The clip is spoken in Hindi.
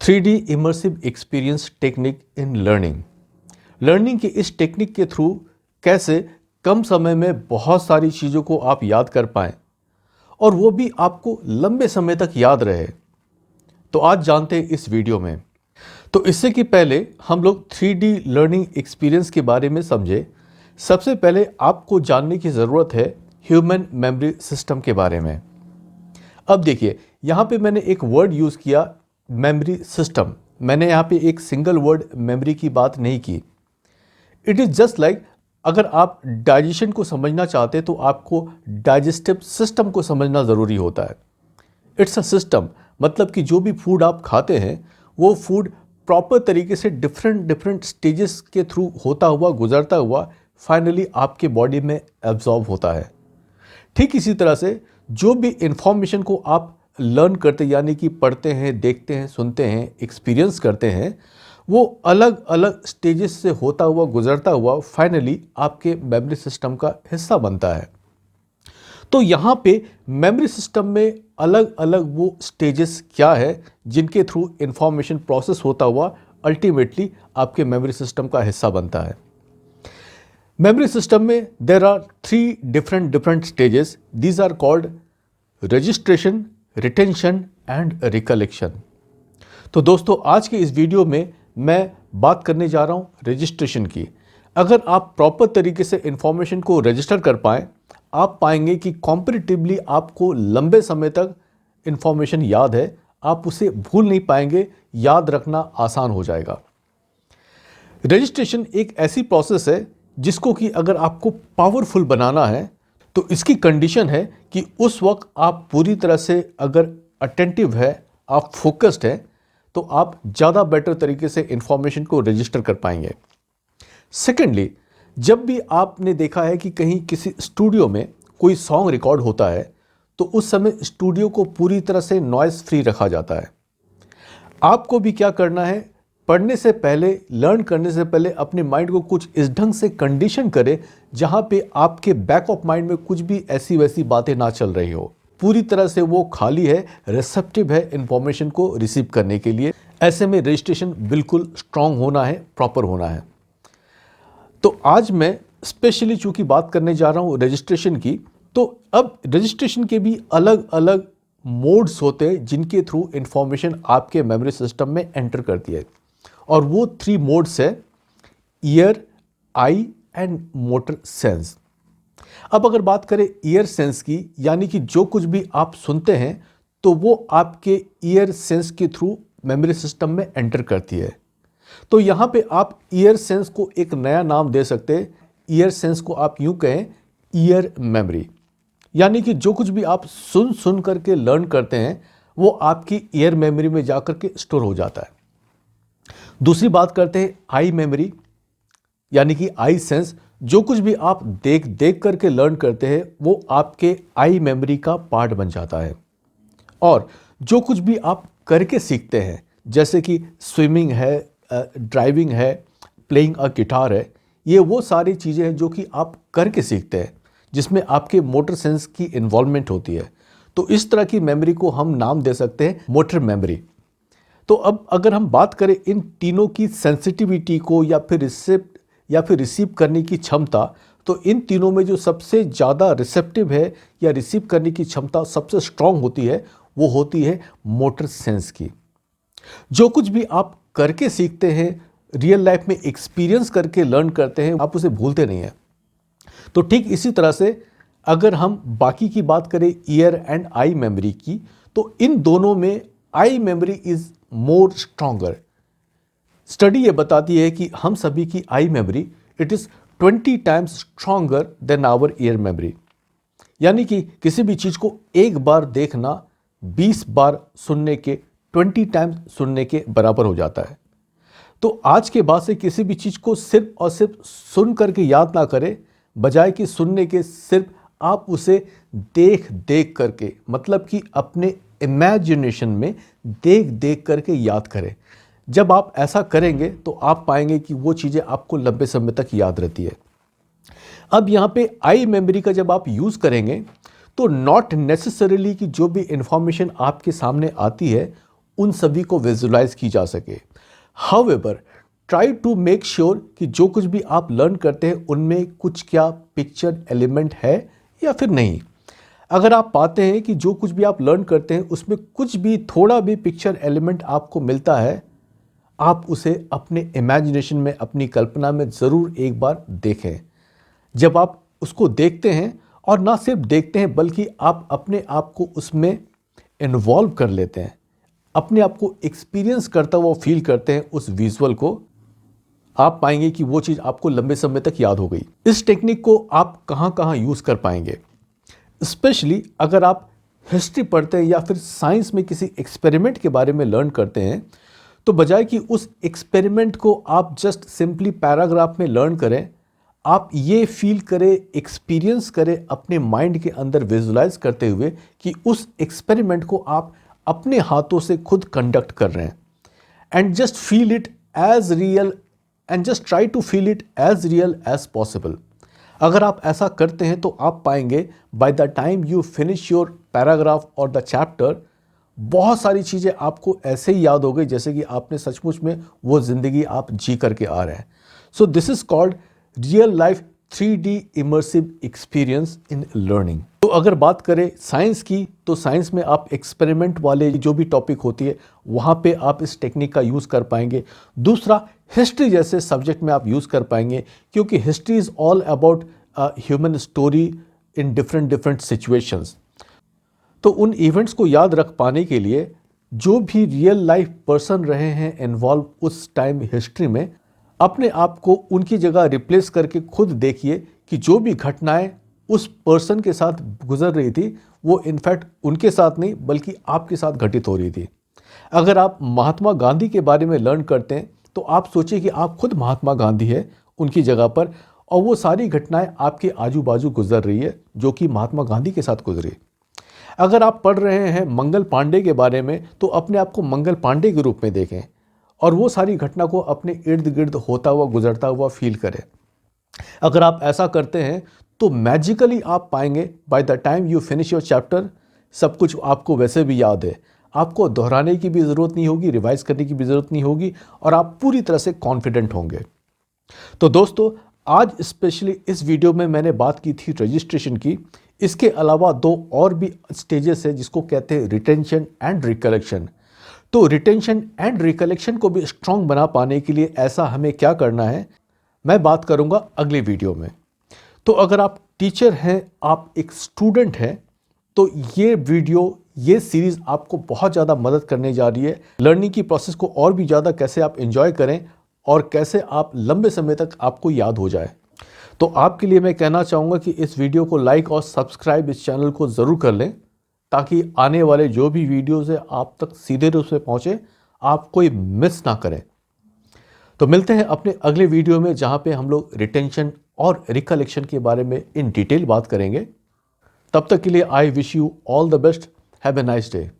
3D immersive experience technique in learning की इस टेक्निक के थ्रू कैसे कम समय में बहुत सारी चीज़ों को आप याद कर पाएं और वो भी आपको लंबे समय तक याद रहे। तो आज जानते हैं इस वीडियो में। तो इससे कि पहले हम लोग 3D लर्निंग एक्सपीरियंस के बारे में समझे, सबसे पहले आपको जानने की ज़रूरत है ह्यूमन मेमोरी सिस्टम के बारे में। अब देखिए, यहाँ पे मैंने एक वर्ड यूज़ किया, मेमोरी सिस्टम। मैंने यहाँ पे एक सिंगल वर्ड मेमोरी की बात नहीं की। इट इज़ जस्ट लाइक, अगर आप डाइजेशन को समझना चाहते हैं तो आपको डाइजेस्टिव सिस्टम को समझना ज़रूरी होता है। इट्स अ सिस्टम, मतलब कि जो भी फूड आप खाते हैं वो फूड प्रॉपर तरीके से डिफरेंट स्टेजेस के थ्रू होता हुआ, गुजरता हुआ फाइनली आपके बॉडी में एब्जॉर्ब होता है। ठीक इसी तरह से जो भी इंफॉर्मेशन को आप लर्न करते यानी कि पढ़ते हैं, देखते हैं, सुनते हैं, एक्सपीरियंस करते हैं, वो अलग अलग स्टेजेस से होता हुआ, गुजरता हुआ फाइनली आपके मेमोरी सिस्टम का हिस्सा बनता है। तो यहाँ पे मेमोरी सिस्टम में अलग अलग वो स्टेजेस क्या है जिनके थ्रू इंफॉर्मेशन प्रोसेस होता हुआ अल्टीमेटली आपके मेमोरी सिस्टम का हिस्सा बनता है। मेमोरी सिस्टम में there are 3 different stages. These are called registration, retention and recollection. तो दोस्तों, आज के इस वीडियो में मैं बात करने जा रहा हूँ रजिस्ट्रेशन की। अगर आप प्रॉपर तरीके से इंफॉर्मेशन को रजिस्टर कर पाएँ, आप पाएंगे कि कॉम्पैरेटिवली आपको लंबे समय तक इंफॉर्मेशन याद है, आप उसे भूल नहीं पाएंगे, याद रखना आसान हो जाएगा। रजिस्ट्रेशन एक ऐसी प्रोसेस है जिसको कि अगर आपको पावरफुल बनाना है तो इसकी कंडीशन है कि उस वक्त आप पूरी तरह से अगर अटेंटिव है, आप फोकस्ड हैं, तो आप ज़्यादा बेटर तरीके से इंफॉर्मेशन को रजिस्टर कर पाएंगे। सेकेंडली, जब भी आपने देखा है कि कहीं किसी स्टूडियो में कोई सॉन्ग रिकॉर्ड होता है तो उस समय स्टूडियो को पूरी तरह से नॉइस फ्री रखा जाता है। आपको भी क्या करना है, पढ़ने से पहले, लर्न करने से पहले अपने माइंड को कुछ इस ढंग से कंडीशन करें जहां पे आपके बैक ऑफ माइंड में कुछ भी ऐसी वैसी बातें ना चल रही हो। पूरी तरह से वो खाली है, रिसेप्टिव है इंफॉर्मेशन को रिसीव करने के लिए। ऐसे में रजिस्ट्रेशन बिल्कुल स्ट्रांग होना है, प्रॉपर होना है। तो आज मैं स्पेशली चूंकि बात करने जा रहा हूं रजिस्ट्रेशन की, तो अब रजिस्ट्रेशन के भी अलग अलग मोड्स होते हैं जिनके थ्रू इंफॉर्मेशन आपके मेमोरी सिस्टम में एंटर करती है। और वो 3 मोड्स है, year, I and motor sense. अब अगर बात करें ईयर सेंस की, यानी कि जो कुछ भी आप सुनते हैं तो वो आपके ईयर सेंस के थ्रू मेमोरी सिस्टम में एंटर करती है। तो यहाँ पे आप ईयर सेंस को एक नया नाम दे सकते हैं। ईयर सेंस को आप यूं कहें ईयर मेमोरी, यानी कि जो कुछ भी आप सुन करके लर्न करते हैं वो आपकी ईयर मेमोरी में जाकर के स्टोर हो जाता है। दूसरी बात करते हैं आई मेमोरी, यानी कि आई सेंस। जो कुछ भी आप देख करके लर्न करते हैं वो आपके आई मेमोरी का पार्ट बन जाता है। और जो कुछ भी आप करके सीखते हैं, जैसे कि स्विमिंग है, ड्राइविंग है, प्लेइंग अ गिटार है, ये वो सारी चीज़ें हैं जो कि आप करके सीखते हैं, जिसमें आपके मोटर सेंस की इन्वॉल्वमेंट होती है। तो इस तरह की मेमोरी को हम नाम दे सकते हैं मोटर मेमोरी। तो अब अगर हम बात करें इन तीनों की सेंसिटिविटी को या फिर रिसीव करने की क्षमता, तो इन तीनों में जो सबसे ज़्यादा रिसेप्टिव है या रिसीव करने की क्षमता सबसे स्ट्रांग होती है, वो होती है मोटर सेंस की। जो कुछ भी आप करके सीखते हैं, रियल लाइफ में एक्सपीरियंस करके लर्न करते हैं, आप उसे भूलते नहीं हैं। तो ठीक इसी तरह से अगर हम बाकी की बात करें ईयर एंड आई मेमोरी की, तो इन दोनों में eye memory is more stronger. Study ये बताती है कि हम सभी की eye memory it is 20 times stronger than our ear memory. यानी कि किसी भी चीज़ को एक बार देखना 20 बार सुनने के, 20 टाइम्स सुनने के बराबर हो जाता है। तो आज के बाद से किसी भी चीज़ को सिर्फ और सिर्फ सुन करके याद ना करें, बजाय कि सुनने के सिर्फ आप उसे देख करके, मतलब कि अपने इमेजिनेशन में देख करके याद करें। जब आप ऐसा करेंगे तो आप पाएंगे कि वो चीज़ें आपको लंबे समय तक याद रहती है। अब यहाँ पे आई मेमोरी का जब आप यूज़ करेंगे तो नॉट नेसेसरीली कि जो भी इंफॉर्मेशन आपके सामने आती है उन सभी को विजुलाइज की जा सके। However, try to make sure कि जो कुछ भी आप लर्न करते हैं उनमें कुछ क्या पिक्चर एलिमेंट है या फिर नहीं। अगर आप पाते हैं कि जो कुछ भी आप लर्न करते हैं उसमें कुछ भी थोड़ा भी पिक्चर एलिमेंट आपको मिलता है, आप उसे अपने इमेजिनेशन में, अपनी कल्पना में ज़रूर एक बार देखें। जब आप उसको देखते हैं, और ना सिर्फ देखते हैं बल्कि आप अपने आप को उसमें इन्वॉल्व कर लेते हैं, अपने आप को एक्सपीरियंस करता हुआ फील करते हैं उस विजुअल को, आप पाएंगे कि वो चीज़ आपको लंबे समय तक याद हो गई। इस टेक्निक को आप कहाँ कहाँ यूज़ कर पाएंगे, स्पेशली अगर आप हिस्ट्री पढ़ते हैं या फिर साइंस में किसी एक्सपेरिमेंट के बारे में लर्न करते हैं, तो बजाय कि उस एक्सपेरिमेंट को आप जस्ट सिंपली पैराग्राफ में लर्न करें, आप ये फील करें, एक्सपीरियंस करें अपने माइंड के अंदर विजुलाइज करते हुए कि उस एक्सपेरिमेंट को आप अपने हाथों से खुद कंडक्ट कर रहे हैं। And just feel it as real and just try to feel it as real as possible. अगर आप ऐसा करते हैं तो आप पाएंगे by the time you finish your paragraph और द चैप्टर, बहुत सारी चीज़ें आपको ऐसे ही याद हो गई जैसे कि आपने सचमुच में वो ज़िंदगी आप जी करके आ रहे हैं। So this is called real life 3D immersive experience in learning. तो अगर बात करें साइंस की, तो साइंस में आप एक्सपेरिमेंट वाले जो भी टॉपिक होती है वहाँ पे आप इस टेक्निक का यूज़ कर पाएंगे। दूसरा, हिस्ट्री जैसे सब्जेक्ट में आप यूज़ कर पाएंगे, क्योंकि history is all about human story in different situations. तो उन इवेंट्स को याद रख पाने के लिए जो भी रियल लाइफ पर्सन रहे हैं इन्वॉल्व उस टाइम हिस्ट्री में, अपने आप को उनकी जगह रिप्लेस करके खुद देखिए कि जो भी घटनाएं उस पर्सन के साथ गुजर रही थी वो इनफैक्ट उनके साथ नहीं बल्कि आपके साथ घटित हो रही थी। अगर आप महात्मा गांधी के बारे में लर्न करते हैं तो आप सोचिए कि आप खुद महात्मा गांधी है उनकी जगह पर, और वो सारी घटनाएं आपके आजू बाजू गुजर रही है जो कि महात्मा गांधी के साथ गुजरी। अगर आप पढ़ रहे हैं मंगल पांडे के बारे में तो अपने आप को मंगल पांडे के रूप में देखें और वो सारी घटना को अपने इर्द गिर्द होता हुआ, गुजरता हुआ फील करें। अगर आप ऐसा करते हैं तो मैजिकली आप पाएंगे by the time you finish your chapter, सब कुछ आपको वैसे भी याद है, आपको दोहराने की भी ज़रूरत नहीं होगी, रिवाइज करने की भी ज़रूरत नहीं होगी, और आप पूरी तरह से कॉन्फिडेंट होंगे। तो दोस्तों, आज स्पेशली इस वीडियो में मैंने बात की थी रजिस्ट्रेशन की। इसके अलावा दो और भी स्टेजेस है जिसको कहते हैं रिटेंशन एंड रिकलेक्शन। तो रिटेंशन एंड रिकलेक्शन को भी स्ट्रॉन्ग बना पाने के लिए ऐसा हमें क्या करना है, मैं बात करूंगा अगले वीडियो में। तो अगर आप टीचर हैं, आप एक स्टूडेंट हैं, तो ये वीडियो, ये सीरीज़ आपको बहुत ज़्यादा मदद करने जा रही है लर्निंग की प्रोसेस को और भी ज़्यादा कैसे आप एंजॉय करें और कैसे आप लंबे समय तक आपको याद हो जाए। तो आपके लिए मैं कहना चाहूँगा कि इस वीडियो को लाइक और सब्सक्राइब इस चैनल को ज़रूर कर लें ताकि आने वाले जो भी वीडियोज़ है आप तक सीधे रूप से पहुँचे, आप कोई मिस ना करें। तो मिलते हैं अपने अगले वीडियो में जहाँ पे हम लोग रिटेंशन और रिकलेक्शन के बारे में इन डिटेल बात करेंगे। तब तक के लिए I wish you all the best. Have a nice day.